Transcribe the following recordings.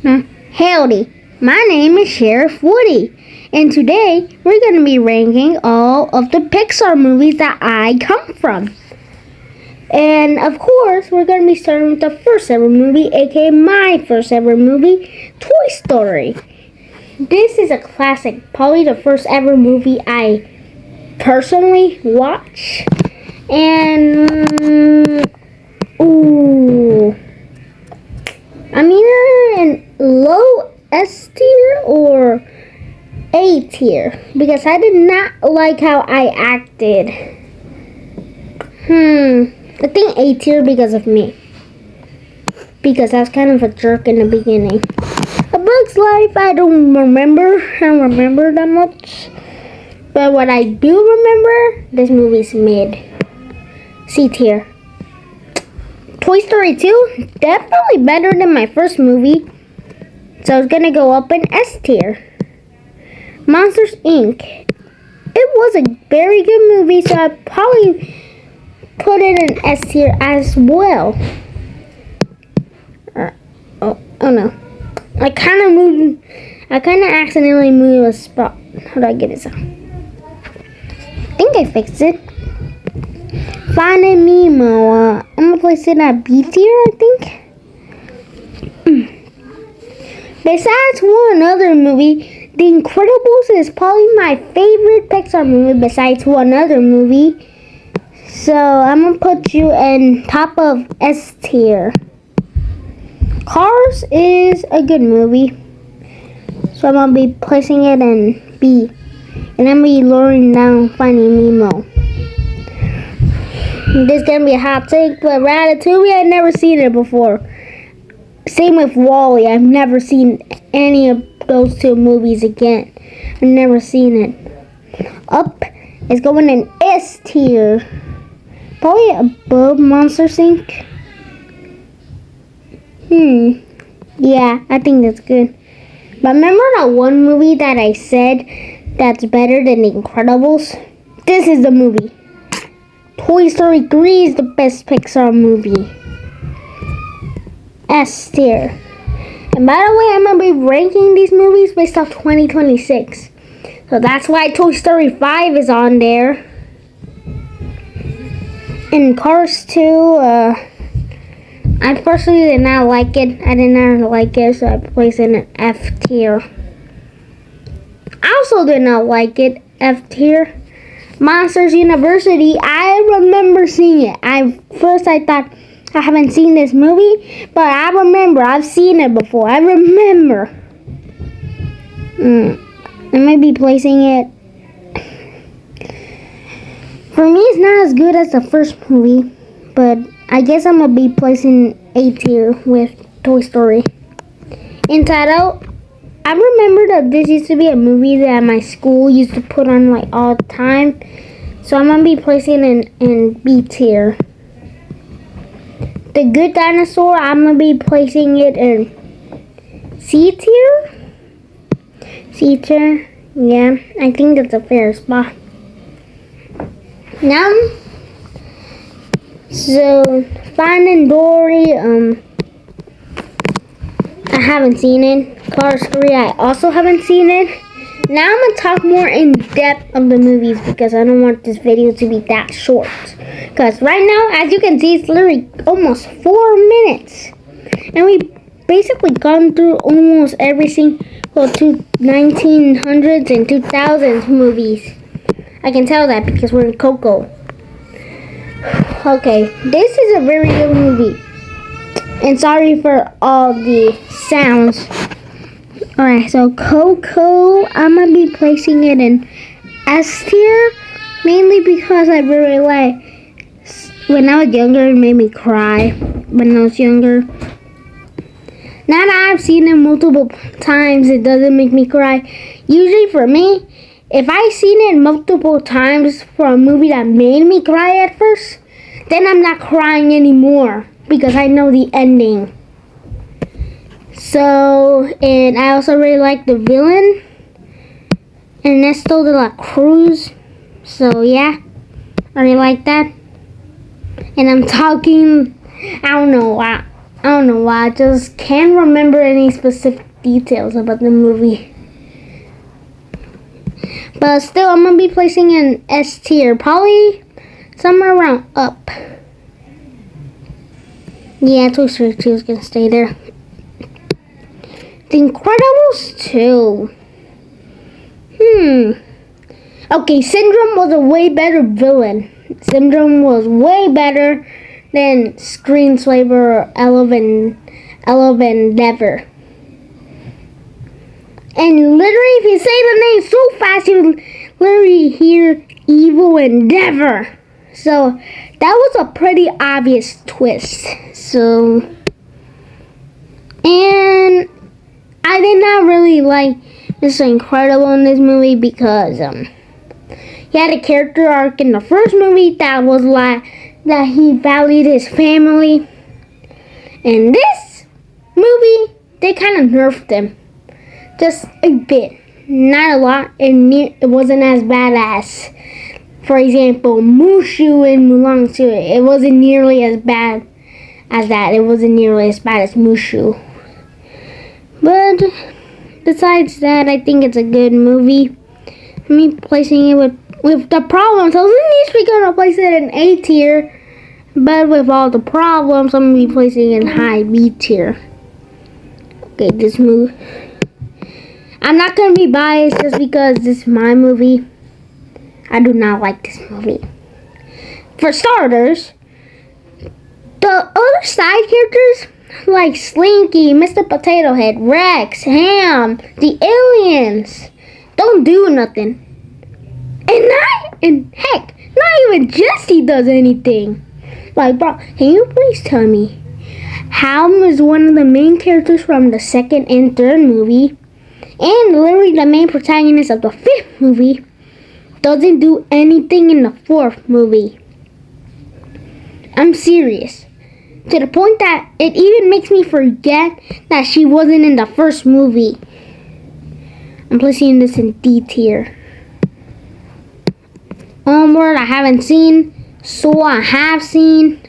Howdy, my name is Sheriff Woody, and today we're going to be ranking all of the Pixar movies that I come from. And of course, we're going to be starting with the first ever movie, aka my first ever movie, Toy Story. This is a classic, probably the first ever movie I personally watched. And, I'm either in low S tier or A tier because I did not like how I acted. I think A tier because of me. Because I was kind of a jerk in the beginning. A Bug's Life, I don't remember that much. But what I do remember, this movie's mid. C tier. Toy Story 2, definitely better than my first movie. So it's gonna go up in S tier. Monsters Inc. It was a very good movie, so I probably put it in S tier as well. Oh no. I kind of accidentally moved a spot. How do I get it out? I think I fixed it. Finding Nemo. I'm gonna place it at B tier, I think. Besides one other movie, The Incredibles is probably my favorite Pixar movie besides one other movie. So I'm gonna put you in top of S tier. Cars is a good movie. So I'm gonna be placing it in B. And I'm gonna be lowering down Finding Nemo. This is gonna be a hot take, but Ratatouille, I've never seen it before. Same with WALL-E, I've never seen any of those two movies again. I've never seen it. Up is going in S tier. Probably above Monsters Inc. Yeah, I think that's good. But remember that one movie that I said that's better than The Incredibles? This is the movie. Toy Story 3 is the best Pixar movie. S tier. And by the way, I'm going to be ranking these movies based off 2026. So that's why Toy Story 5 is on there. And Cars 2, I personally did not like it. I did not like it, so I placed it in F tier. I also did not like it, F tier. Monsters University, I remember seeing it. I thought I haven't seen this movie, but I remember I've seen it before. I remember. I might be placing it. For me, it's not as good as the first movie, but I guess I'm gonna be placing A tier with Toy Story. Inside Out, I remember that this used to be a movie that my school used to put on like all the time. So I'm going to be placing it in B tier. The Good Dinosaur, I'm going to be placing it in C tier. C tier, yeah, I think that's a fair spot. Now, so Finding Dory, I haven't seen it. Cars 3, I also haven't seen it. Now I'm going to talk more in depth of the movies because I don't want this video to be that short. Because right now, as you can see, it's literally almost 4 minutes. And we've basically gone through almost every single 1900s and 2000s movies. I can tell that because we're in Coco. Okay, this is a very good movie. And sorry for all the sounds. Alright, so Coco, I'm going to be placing it in S tier. Mainly because I really like, when I was younger, it made me cry. When I was younger. Now that I've seen it multiple times, it doesn't make me cry. Usually for me, if I've seen it multiple times for a movie that made me cry at first, then I'm not crying anymore because I know the ending. So, and I also really like the villain, Ernesto de la Cruz. So yeah, I really like that. And I'm talking, I don't know, don't know why. I just can't remember any specific details about the movie. But still, I'm going to be placing it in S tier. Probably somewhere around up. Yeah, Toy Story 2 is going to stay there. The Incredibles 2. Okay, Syndrome was a way better villain. Syndrome was way better than Screenslaver or Eleven Never. And literally, if you say the name so fast, you literally hear Evil Endeavor. So, that was a pretty obvious twist. So, and I did not really like Mr. Incredible in this movie because he had a character arc in the first movie that was like that he valued his family. In this movie, they kind of nerfed him just a bit, not a lot. It wasn't as bad as, for example, Mushu in Mulan 2. It wasn't nearly as bad as that. It wasn't nearly as bad as Mushu. But besides that, I think it's a good movie. Me placing it with the problems, I was initially gonna place it in A tier, but with all the problems, I'm gonna be placing it in high B tier. Okay, this movie. I'm not gonna be biased just because this is my movie. I do not like this movie. For starters, the other side characters like Slinky, Mr. Potato Head, Rex, Ham, the aliens don't do nothing. And heck, not even Jesse does anything. Like, bro, can you please tell me how is one of the main characters from the second and third movie, and literally the main protagonist of the fifth movie, doesn't do anything in the fourth movie? I'm serious. To the point that it even makes me forget that she wasn't in the first movie. I'm placing this in D tier. Onward, I haven't seen. Soul, I have seen.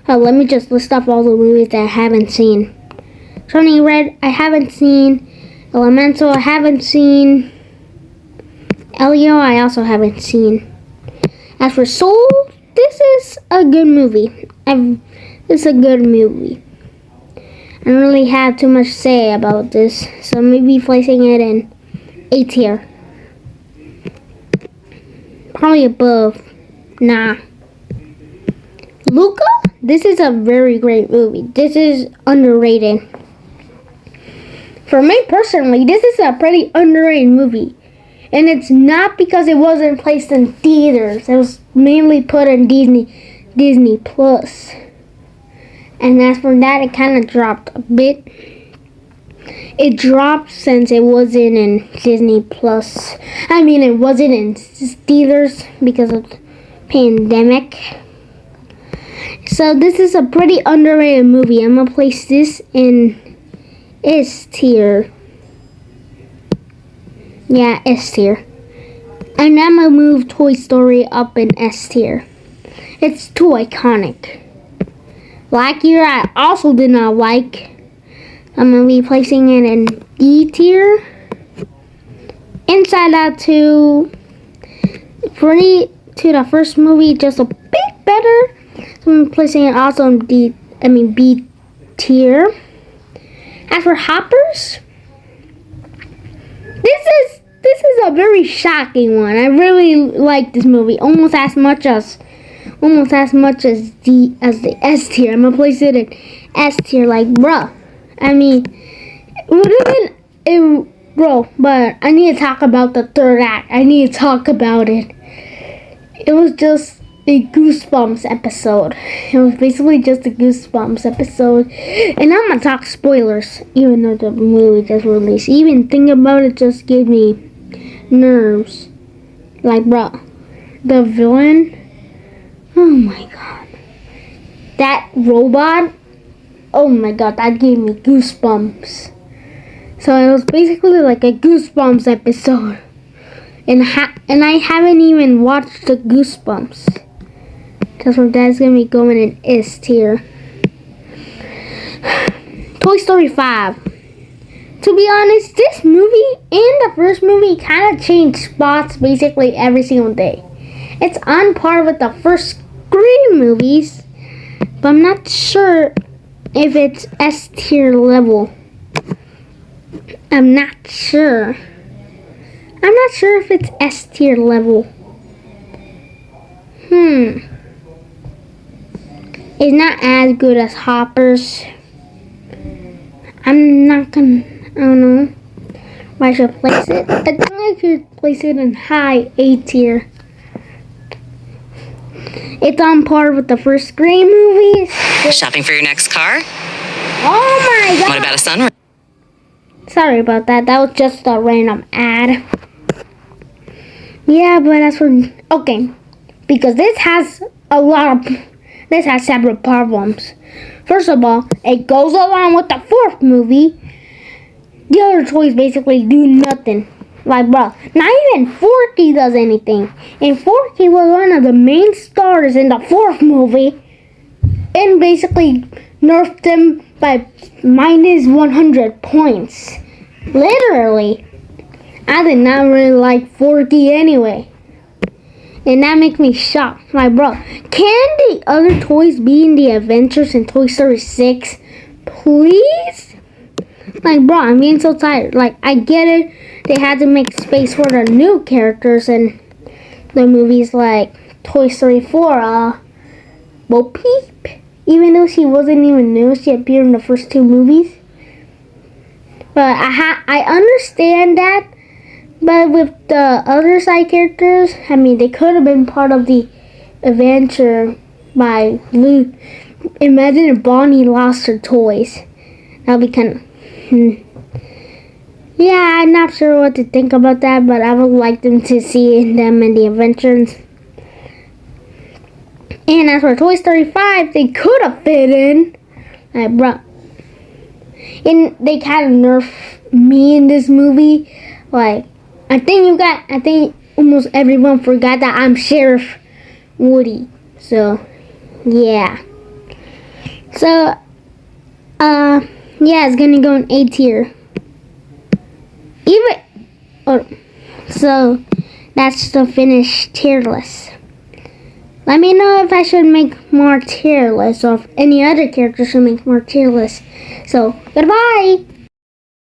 Oh, let me just list off all the movies that I haven't seen. Turning Red, I haven't seen. Elemental, I haven't seen. Elio, I also haven't seen. As for Soul, this is a good movie. It's a good movie. I don't really have too much to say about this, so maybe placing it in A tier. Probably above. Nah. Luca, this is a very great movie. This is underrated. For me personally, this is a pretty underrated movie. And it's not because it wasn't placed in theaters. It was mainly put on Disney Plus. And as for that, it kind of dropped a bit. It dropped since it wasn't in Disney Plus. I mean, it wasn't in theaters because of the pandemic. So this is a pretty underrated movie. I'm going to place this in S tier. Yeah, S tier. And I'm going to move Toy Story up in S tier. It's too iconic. Lightyear, I also did not like. I'm going to be placing it in D tier. Inside Out 2, pretty to the first movie, just a bit better. So I'm placing it also in B tier. As for Hoppers, this is a very shocking one. I really like this movie almost as much as the S tier. I'm gonna place it in S tier. Like, bruh, I mean, it would have been bro, but I need to talk about the third act. I need to talk about it. It was just a Goosebumps episode. It was basically just a Goosebumps episode. And I'm gonna talk spoilers, even though the movie just released. Even thinking about it just gave me nerves. Like, bro, the villain. Oh my god. That robot. Oh my god, that gave me goosebumps. So it was basically like a Goosebumps episode. And I haven't even watched the Goosebumps. So that's gonna be going in S tier. Toy Story 5. To be honest, this movie and the first movie kind of changed spots basically every single day. It's on par with the first Scream movies, but I'm not sure if it's S tier level. I'm not sure if it's S tier level. It's not as good as Hopper's. I don't know where I should place it. I think I should place it in high A tier. It's on par with the first Scream movies. Shopping for your next car? Oh my god! What about a sunroof? Sorry about that. That was just a random ad. Yeah, but that's for okay. Because this has several problems. First of all, it goes along with the fourth movie. The other toys basically do nothing. Like, bro, not even Forky does anything. And Forky was one of the main stars in the fourth movie. And basically nerfed him by minus 100 points. Literally. I did not really like Forky anyway. And that makes me shocked. Like, bro, can the other toys be in the Adventures in Toy Story 6? Please? Like, bro, I'm getting so tired. Like, I get it. They had to make space for the new characters in the movies like Toy Story 4. Bo Peep. Even though she wasn't even new, she appeared in the first two movies. But I understand that. But with the other side characters, I mean, they could have been part of the adventure by Luke. Imagine if Bonnie lost her toys. That would be kind of... Yeah, I'm not sure what to think about that, but I would like them to see them in the adventures. And as for Toy Story 5, they could have fit in. And they kind of nerfed me in this movie. Like, I think almost everyone forgot that I'm Sheriff Woody. So, yeah. So, yeah, it's gonna go in A tier. So, that's the finished tier list. Let me know if I should make more tier lists or if any other character should make more tier lists. So, goodbye!